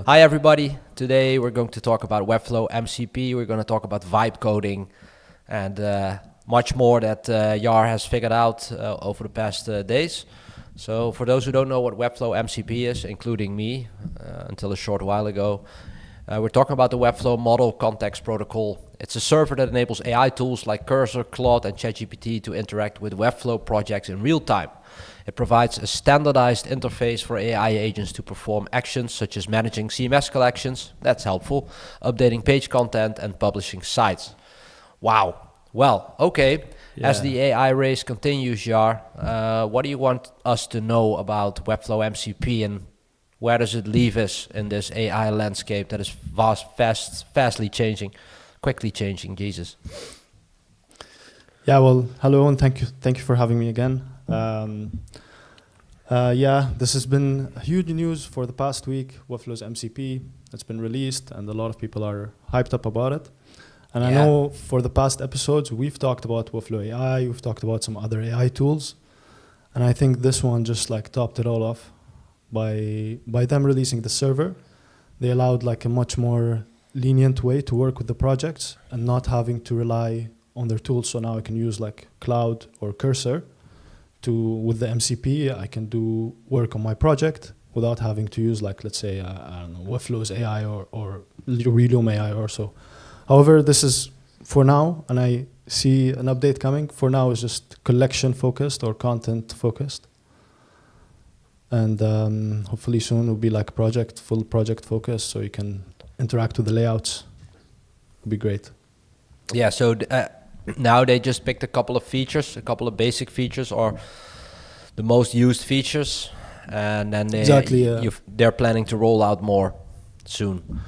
Hi everybody, today we're going to talk about Webflow MCP, we're going to talk about vibe coding and much more that Yar has figured out over the past days. So for those who don't know what Webflow MCP is, including me until a short while ago, we're talking about the Webflow Model Context Protocol. It's a server that enables AI tools like Cursor, Claude and ChatGPT to interact with Webflow projects in real time. It provides a standardized interface for AI agents to perform actions such as managing CMS collections, that's helpful, updating page content and publishing sites. Wow. Well, okay. Yeah. As the AI race continues, Jar, what do you want us to know about Webflow MCP and where does it leave us in this AI landscape that is fastly changing, quickly changing, Jesus? Yeah, well, hello and thank you for having me again. This has been huge news for the past week. Webflow's MCP, it's been released and a lot of people are hyped up about it. And I know for the past episodes, we've talked about Webflow AI, we've talked about some other AI tools. And I think this one just like topped it all off. By them releasing the server, they allowed like a much more lenient way to work with the projects and not having to rely on their tools. So now I can use like Cloud or Cursor with the MCP. I can do work on my project without having to use like, let's say, I don't know, Webflow's AI or Reloom AI or so. However, this is for now, and I see an update coming. For now, it's just collection focused or content focused. And hopefully soon it will be like full project focus, so you can interact with the layouts. It'll be great. Yeah, so now they just picked a couple of features, a couple of basic features or the most used features, and then they're planning to roll out more soon.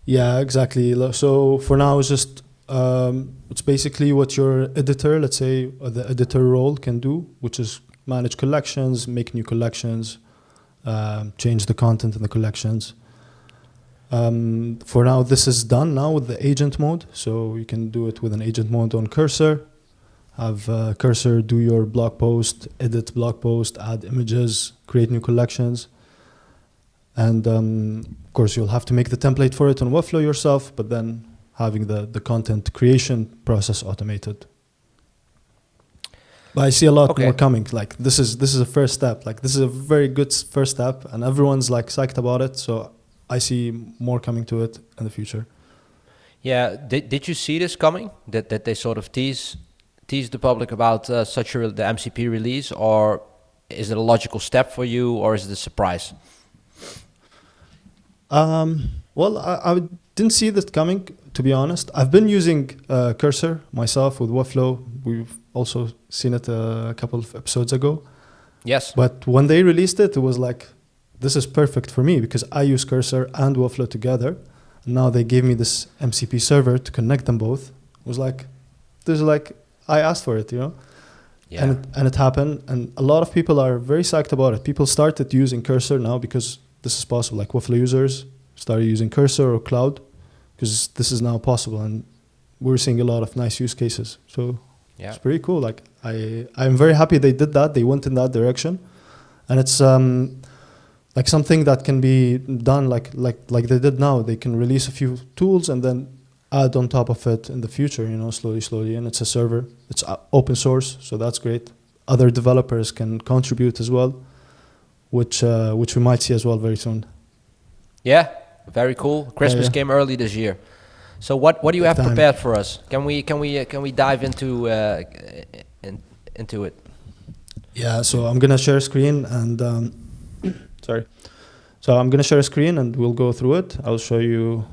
Yeah, exactly. So for now, it's just it's basically what your editor, let's say the editor role can do, which is manage collections, make new collections, change the content in the collections. For now, this is done now with the agent mode. So you can do it with an agent mode on Cursor. Have Cursor do your blog post, edit blog post, add images, create new collections. And of course, you'll have to make the template for it on Webflow yourself, but then having the content creation process automated. But I see a lot more coming. Like this is a first step. Like this is a very good first step, and everyone's like psyched about it. So I see more coming to it in the future. Yeah, did you see this coming? That they sort of tease the public about the MCP release, or is it a logical step for you, or is it a surprise? Well, I didn't see that coming, to be honest. I've been using Cursor myself with Webflow. We've also seen it a couple of episodes ago. Yes. But when they released it, it was like, this is perfect for me because I use Cursor and Webflow together. And now they gave me this MCP server to connect them both. It was like, I asked for it, you know? Yeah. And it happened. And a lot of people are very psyched about it. People started using Cursor now because this is possible. Like Webflow users started using Cursor or Cloud because this is now possible. And we're seeing a lot of nice use cases. So it's pretty cool. Like I'm very happy they did that. They went in that direction. And it's like something that can be done like they did now. They can release a few tools and then add on top of it in the future, you know, slowly. And it's a server. It's open source, so that's great. Other developers can contribute as well, which we might see as well very soon. Yeah, very cool. Christmas came early this year. So what do you have prepared for us? Can we dive into it? Yeah, so I'm gonna share a screen and sorry. So I'm gonna share a screen and we'll go through it. I'll show you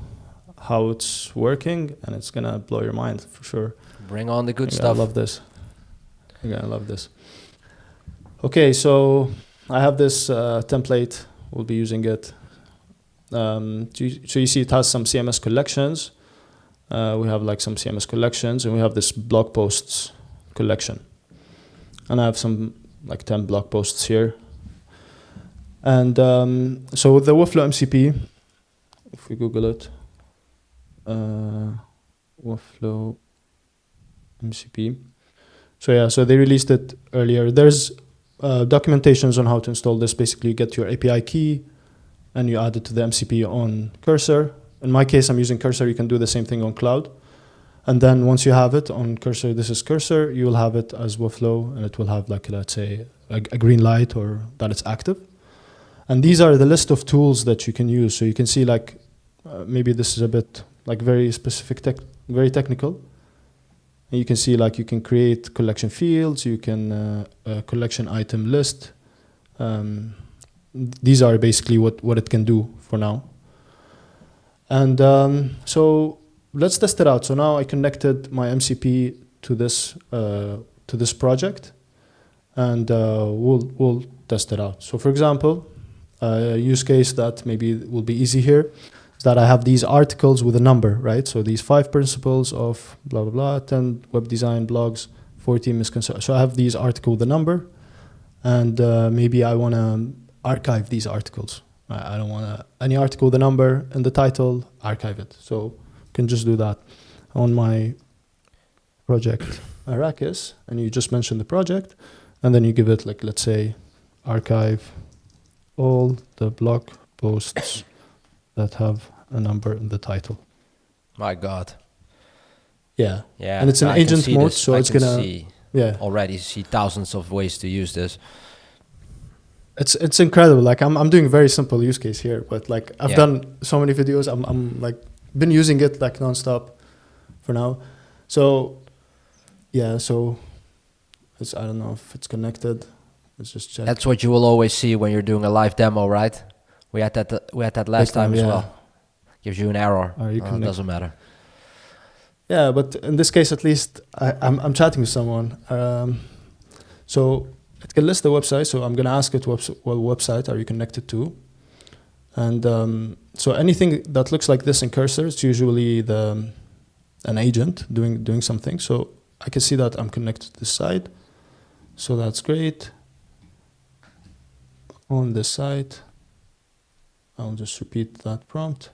how it's working and it's gonna blow your mind for sure. Bring on the good stuff. I love this. You're gonna love this. Okay, so I have this template. We'll be using it. So you see it has some CMS collections. We have like some CMS collections and we have this blog posts collection. And I have some like 10 blog posts here. And so the Webflow MCP, if we Google it, Webflow MCP. So they released it earlier. There's documentations on how to install this. Basically, you get your API key, and you add it to the MCP on Cursor. In my case, I'm using Cursor. You can do the same thing on Cloud. And then once you have it on Cursor, this is Cursor, you will have it as Webflow, and it will have, like, let's say, a green light or that it's active. And these are the list of tools that you can use. So you can see, like, maybe this is a bit like very specific, very technical. And you can see, like, you can create collection fields, you can collection item list. These are basically what it can do for now. And so let's test it out. So now I connected my MCP to this project, and we'll test it out. So for example, a use case that maybe will be easy here is that I have these articles with a number, right? So these 5 principles of blah, blah, blah, 10 web design blogs, 14 misconceptions. So I have these articles with a number, and maybe I want to archive these articles. I don't want any article with a number in the title, archive it. So you can just do that on my project Arrakis, and you just mention the project, and then you give it, like, let's say, archive all the blog posts that have a number in the title. My God. Yeah. Yeah. And it's an agent mode, so it's gonna already see thousands of ways to use this. It's incredible. Like, I'm doing a very simple use case here, but, like, I've done so many videos. I'm like been using it, like, nonstop for now. So yeah, so it's, I don't know if it's connected. Let's just check. That's what you will always see when you're doing a live demo, right? We had that last time as well. Gives you an error. It doesn't matter. Yeah, but in this case, at least I'm chatting with someone. So it can list the website. So I'm gonna ask it what website are you connected to, and so anything that looks like this in Cursor, it's usually an agent doing something. So I can see that I'm connected to this site. So that's great. On this site, I'll just repeat that prompt.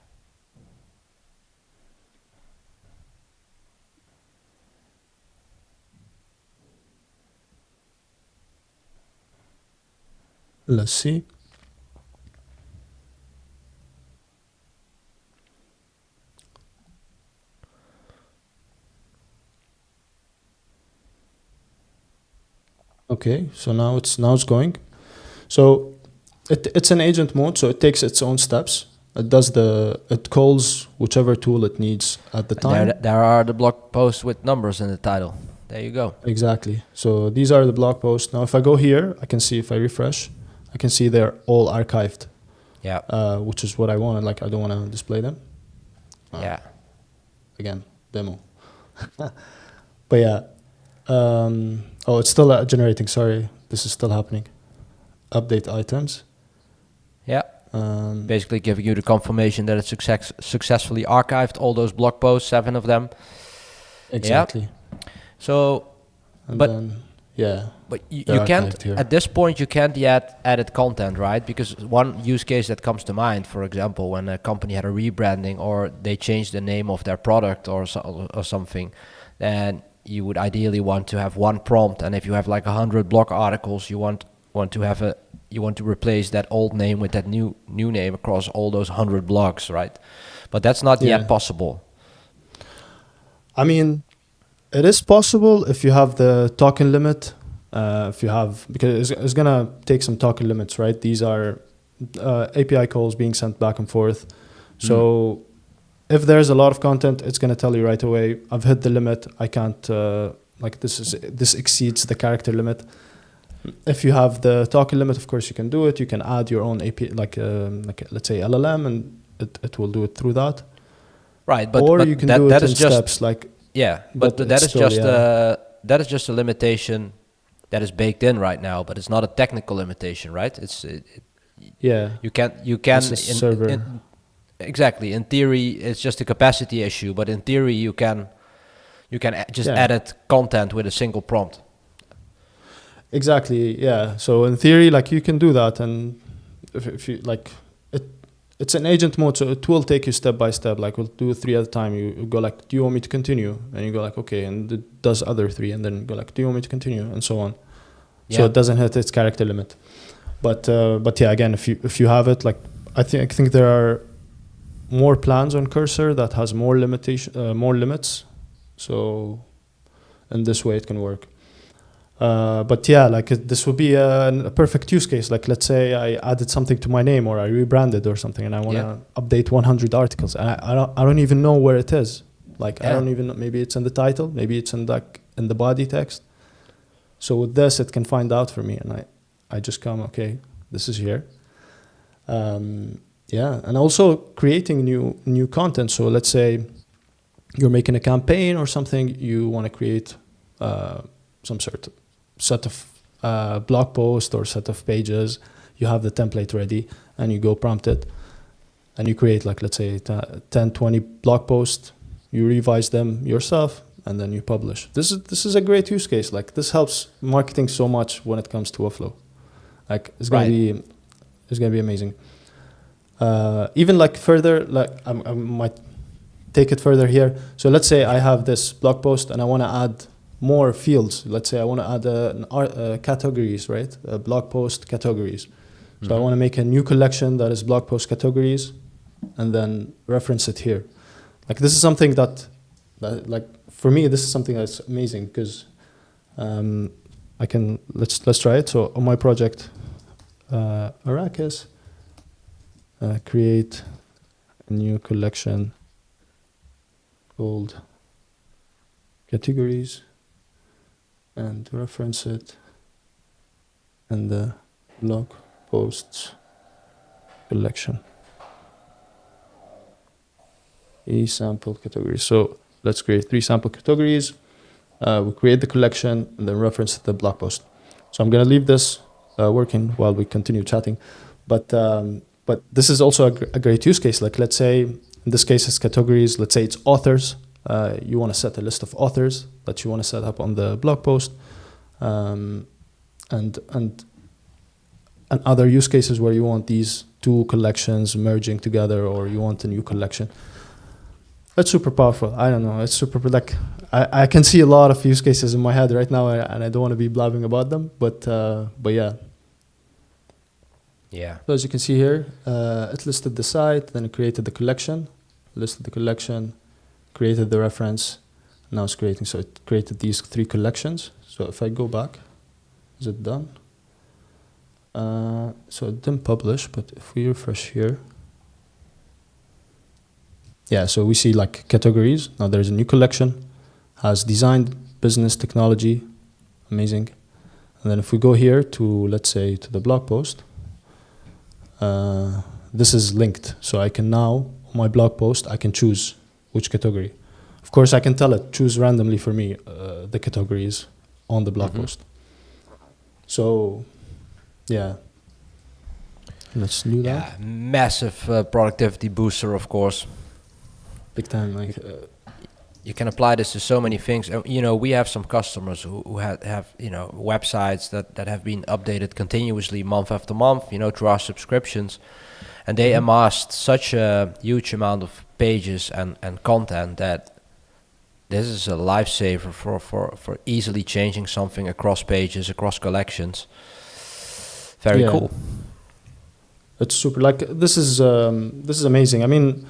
Let's see. Okay, so now it's going. So it's an agent mode, so it takes its own steps. It calls whichever tool it needs at the time. There are the blog posts with numbers in the title. There you go. Exactly. So these are the blog posts. Now if I go here, I can see, if I refresh, I can see they're all archived. Yeah. Which is what I wanted. Like, I don't want to display them. Yeah. Again, demo. But yeah. Oh, it's still generating. Sorry, this is still happening. Update items. Yeah. Basically giving you the confirmation that it's successfully archived all those blog posts, 7 of them. Exactly. Yeah. So, and but then, yeah. But you can't, at this point, you can't yet edit content, right? Because one use case that comes to mind, for example, when a company had a rebranding or they changed the name of their product or something, then you would ideally want to have one prompt. And if you have like 100 blog articles, you want to replace that old name with that new name across all those 100 blogs, right? But that's not yet possible. I mean, it is possible if you have the token limit. Because it's gonna take some token limits, right? These are API calls being sent back and forth. So if there's a lot of content, it's gonna tell you right away, I've hit the limit. I can't this exceeds the character limit. If you have the token limit, of course you can do it. You can add your own API, like let's say LLM, and it will do it through that. Right, but you can do it in steps, like. Yeah, but that is just a limitation that is baked in right now, but it's not a technical limitation, right? You can exactly. In theory, it's just a capacity issue, but in theory, you can just edit content with a single prompt. Exactly. Yeah. So in theory, like, you can do that, and if you like, it's an agent mode, so it will take you step by step. Like, we'll do 3 at a time. You go like, do you want me to continue? And you go like, okay, and it does other 3, and then go like, do you want me to continue? And so on. Yeah. So it doesn't hit its character limit. But yeah, again, if you have it, like, I think there are more plans on Cursor that has more more limits. So in this way it can work. But yeah, like this would be a perfect use case. Like let's say I added something to my name or I rebranded or something, and I want to update 100 articles, and I don't even know where it is. Like I don't even know, maybe it's in the title, maybe it's in the body text. So with this, it can find out for me, and I just come, okay, this is here. And also creating new content. So let's say you're making a campaign or something, you want to create some sort of set of blog post or set of pages. You have the template ready, and you go prompt it, and you create, like, let's say 10, 20 blog posts. You revise them yourself, and then you publish. This is a great use case. Like this helps marketing so much when it comes to Webflow. Like it's gonna be amazing. Even like further, like I might take it further here. So let's say I have this blog post and I want to add more fields. Let's say I want to add categories, right? Blog post categories. So I want to make a new collection that is blog post categories, and then reference it here. Like this is something that like for me, this is something that's amazing because I can let's try it. So on my project, Arrakis, create a new collection called categories, and reference it in the blog posts collection. Sample categories. So let's create 3 sample categories. We create the collection and then reference the blog post. So I'm going to leave this working while we continue chatting. But this is also a great use case. Like let's say in this case it's categories. Let's say it's authors. You want to set a list of authors that you want to set up on the blog post, and other use cases where you want these 2 collections merging together, or you want a new collection. That's super powerful. I don't know. It's super, like, I can see a lot of use cases in my head right now, and I don't want to be blabbing about them, but yeah. Yeah. So as you can see here, it listed the site, then it created the collection, listed the collection, created the reference, now it's creating. So it created these 3 collections. So if I go back, is it done? So it didn't publish, but if we refresh here, yeah, so we see like categories. Now there's a new collection, has design, business, technology, amazing. And then if we go here to, let's say, to the blog post, this is linked. So I can now, on my blog post, I can choose which category. Of course, I can tell it, choose randomly for me the categories on the blog post. So, yeah. Let's do that. Yeah, massive productivity booster, of course. Big time, like you can apply this to so many things. You know, we have some customers who have you know, websites that have been updated continuously month after month, you know, through our subscriptions, and they amassed such a huge amount of pages and content that this is a lifesaver for easily changing something across pages, across collections. Very cool. It's super. Like this is amazing. I mean,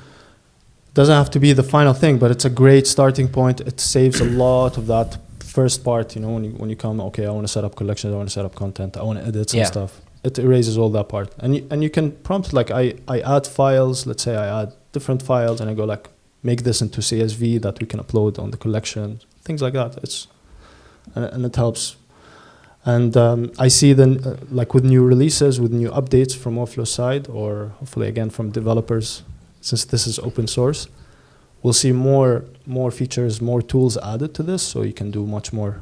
doesn't have to be the final thing, but it's a great starting point. It saves a lot of that first part, you know, when you come, okay, I want to set up collections, I want to set up content, I want to edit some stuff. It erases all that part. And you can prompt, like, I add files, let's say I add different files, and I go like, make this into CSV that we can upload on the collection, things like that. And it helps. And I see then, like with new releases, with new updates from Webflow side, or hopefully again from developers, since this is open source, we'll see more features, more tools added to this, so you can do much more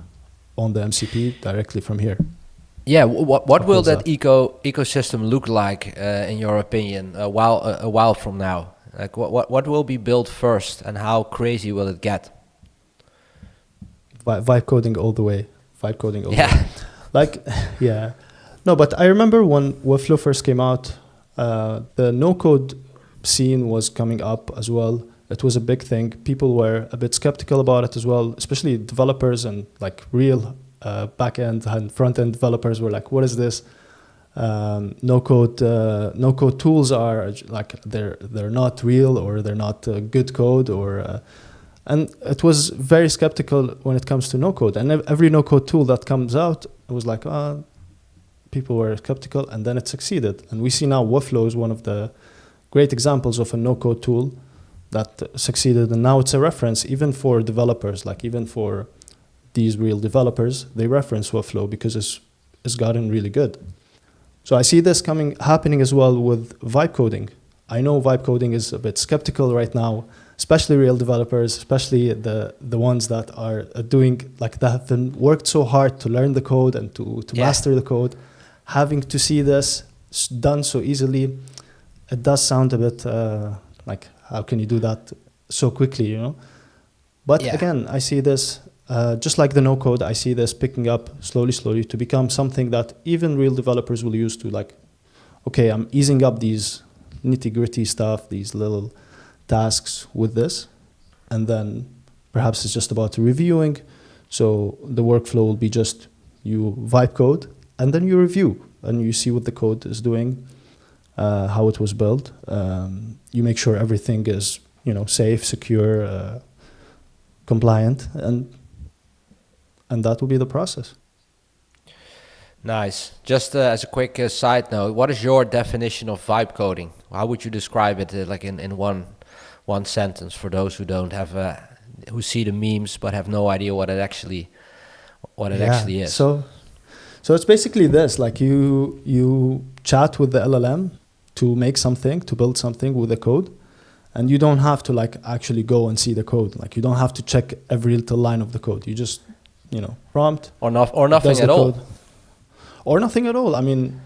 on the MCP directly from here. Yeah, what will that ecosystem look like in your opinion a while from now? Like what will be built first, and how crazy will it get? Vibe coding all the way. Vibe coding all the way. Like, yeah. No, but I remember when Webflow first came out, the no-code scene was coming up as well. It was a big thing. People were a bit skeptical about it as well, especially developers and like real back-end and front-end developers were like, what is this? No code tools are like they're not real, or they're not good code, or and it was very skeptical when it comes to no code. And every no code tool that comes out, it was like, people were skeptical, and then it succeeded. And we see now Webflow is one of the great examples of a no code tool that succeeded, and now it's a reference even for developers, like even for these real developers, they reference Webflow because it's gotten really good. So I see this happening as well with vibe coding. I know vibe coding is a bit skeptical right now, especially real developers, especially the ones that are doing, like, that have been worked so hard to learn the code and to master the code. Having to see this done so easily, it does sound a bit like, how can you do that so quickly, you know? But again, I see this, just like the no code, I see this picking up slowly to become something that even real developers will use to, like, okay, I'm easing up these nitty-gritty stuff, these little tasks with this, and then perhaps it's just about reviewing. So the workflow will be just you vibe code, and then you review, and you see what the code is doing, how it was built. You make sure everything is, safe, secure, compliant, and that will be the process. Nice. Just as a quick side note, what is your definition of vibe coding? How would you describe it, like in one sentence, for those who don't have who see the memes but have no idea what it actually is? So it's basically this: like you chat with the LLM to make something, to build something with the code, and you don't have to, like, actually go and see the code. Like, you don't have to check every little line of the code. You just prompt or nothing at all. Or nothing at all. I mean,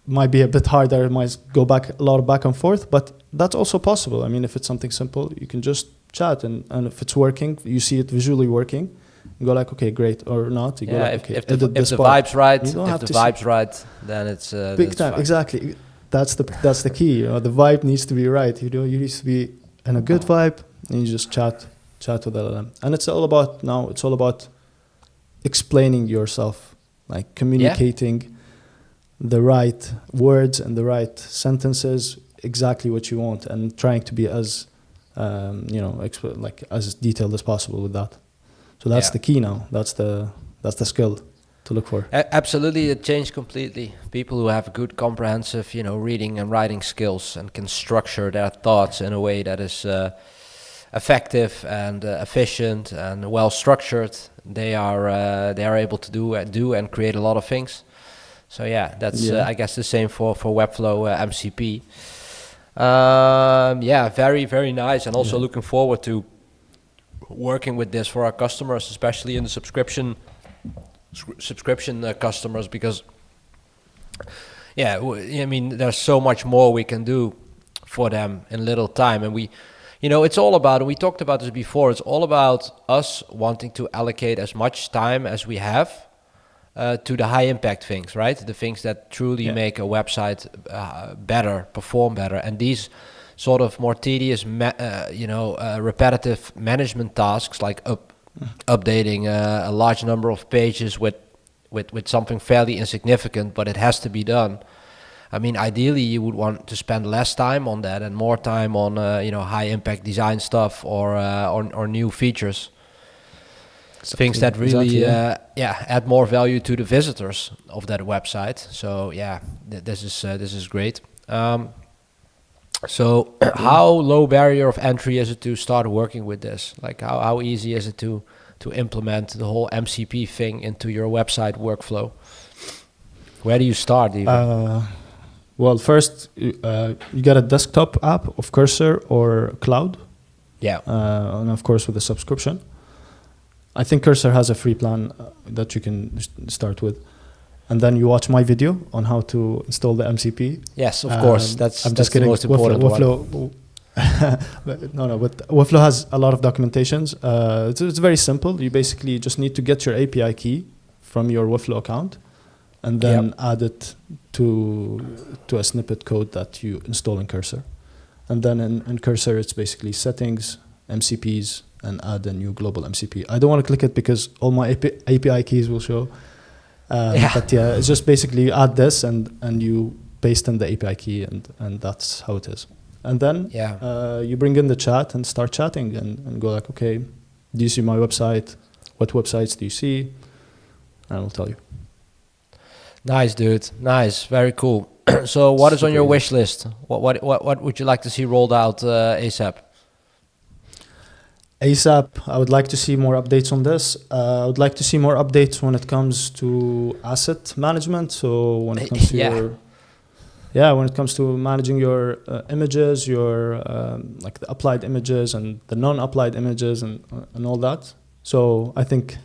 might be a bit harder. It might go a lot back and forth, but that's also possible. I mean, if it's something simple, you can just chat, and if it's working, you see it visually working, you go like, okay, great, or not. You go like, okay, if the vibe's right, then it's big time. Fine. Exactly. That's the key. The vibe needs to be right. You need to be in a good vibe, and you just chat with LLM. And it's all about explaining yourself. Like communicating the right words and the right sentences, exactly what you want, and trying to be as, as detailed as possible with that. So that's the key now. That's the skill to look for. Absolutely, it changed completely. People who have good comprehensive, reading and writing skills and can structure their thoughts in a way that is effective and efficient and well structured, they are able to do and create a lot of things. So that's I guess the same for Webflow MCP. Very, very nice, and also looking forward to working with this for our customers, especially in the subscription customers, because there's so much more we can do for them in little time. And it's all about, and we talked about this before, it's all about us wanting to allocate as much time as we have to the high impact things, right? The things that truly make a website better, perform better. And these sort of more tedious, repetitive management tasks, like updating a large number of pages with something fairly insignificant, but it has to be done. I mean, ideally, you would want to spend less time on that and more time on, high impact design stuff or new features, things that really, add more value to the visitors of that website. So this is great. So how low barrier of entry is it to start working with this? Like, how easy is it to implement the whole MCP thing into your website workflow? Where do you start even? Well, first, you get a desktop app of Cursor or Claude. Yeah. And of course, with a subscription. I think Cursor has a free plan that you can start with. And then you watch my video on how to install the MCP. Yes, of course. That's the most important one. But Webflow has a lot of documentations. It's very simple. You basically just need to get your API key from your Webflow account, and then add it to a snippet code that you install in Cursor. And then in Cursor, it's basically settings, MCPs, and add a new global MCP. I don't want to click it because all my API keys will show. But yeah, it's just basically you add this and you paste in the API key and that's how it is. And then you bring in the chat and start chatting and go like, okay, do you see my website? What websites do you see? And I'll tell you. Nice, dude. Nice. Very cool. So what is on your wish list? What would you like to see rolled out ASAP? ASAP, I would like to see more updates on this. I would like to see more updates when it comes to asset management. So when it comes to when it comes to managing your images, your like the applied images and the non-applied images and all that. So I think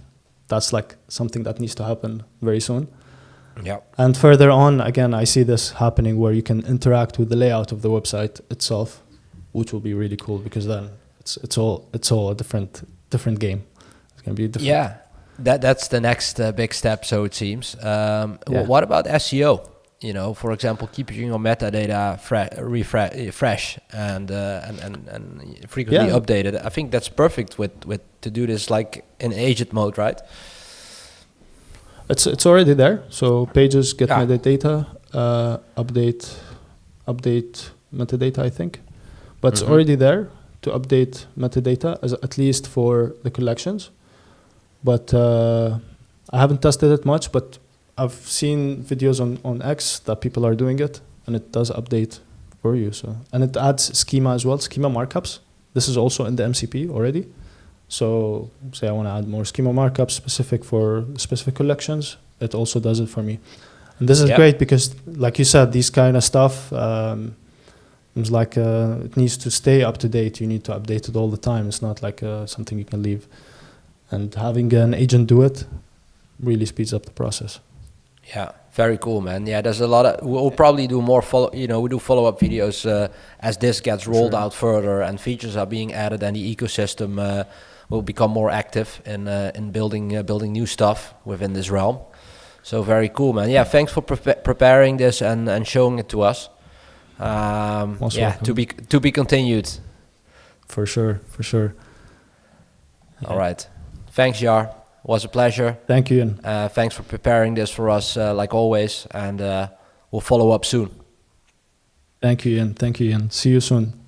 that's like something that needs to happen very soon. Yeah. And further on, again, I see this happening where you can interact with the layout of the website itself, which will be really cool because then it's all a different game. It's gonna be different. Yeah, that's the next big step. So it seems. What about SEO? You know, for example, keeping your metadata fresh and frequently updated. I think that's perfect with to do this like in agent mode, right? It's already there. So pages get metadata, update metadata, I think, but it's already there to update metadata at least for the collections. But I haven't tested it much, but I've seen videos on X that people are doing it, and it does update for you. So and it adds schema as well, schema markups. This is also in the MCP already. So say I want to add more schema markups specific for specific collections, it also does it for me. And this is great because, like you said, these kind of stuff, it's like it needs to stay up to date. You need to update it all the time. It's not like something you can leave. And having an agent do it really speeds up the process. Yeah, very cool, man. Yeah, there's a lot of. We'll probably do more we do follow-up videos as this gets rolled out further and features are being added, and the ecosystem will become more active in building new stuff within this realm. So very cool, man. Yeah, thanks for preparing this and showing it to us. To be continued. For sure. All right. Thanks, Yar. Was a pleasure. Thank you, Ian. Thanks for preparing this for us, like always, and we'll follow up soon. Thank you, Ian. See you soon.